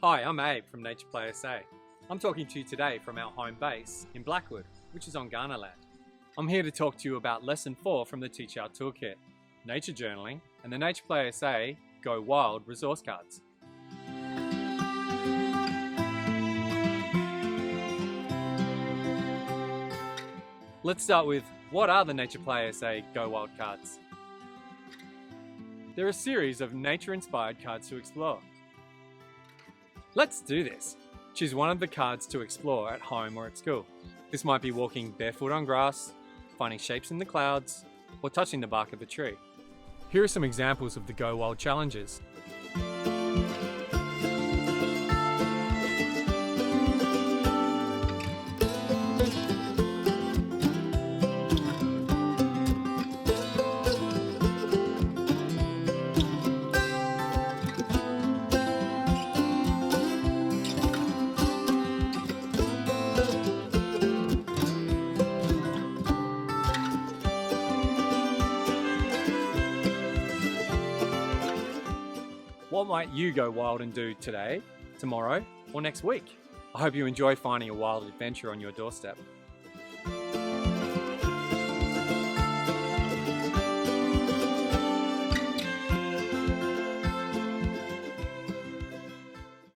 Hi, I'm Abe from Nature Play SA. I'm talking to you today from our home base in Blackwood, which is on Ghana land. I'm here to talk to you about Lesson 4 from the Teach Our Toolkit, Nature Journaling, and the Nature Play SA Go Wild resource cards. Let's start with, what are the Nature Play SA Go Wild cards? They're a series of nature-inspired cards to explore. Let's do this. Choose one of the cards to explore at home or at school. This might be walking barefoot on grass, finding shapes in the clouds, or touching the bark of a tree. Here are some examples of the Go Wild challenges. What might you go wild and do today, tomorrow, or next week? I hope you enjoy finding a wild adventure on your doorstep.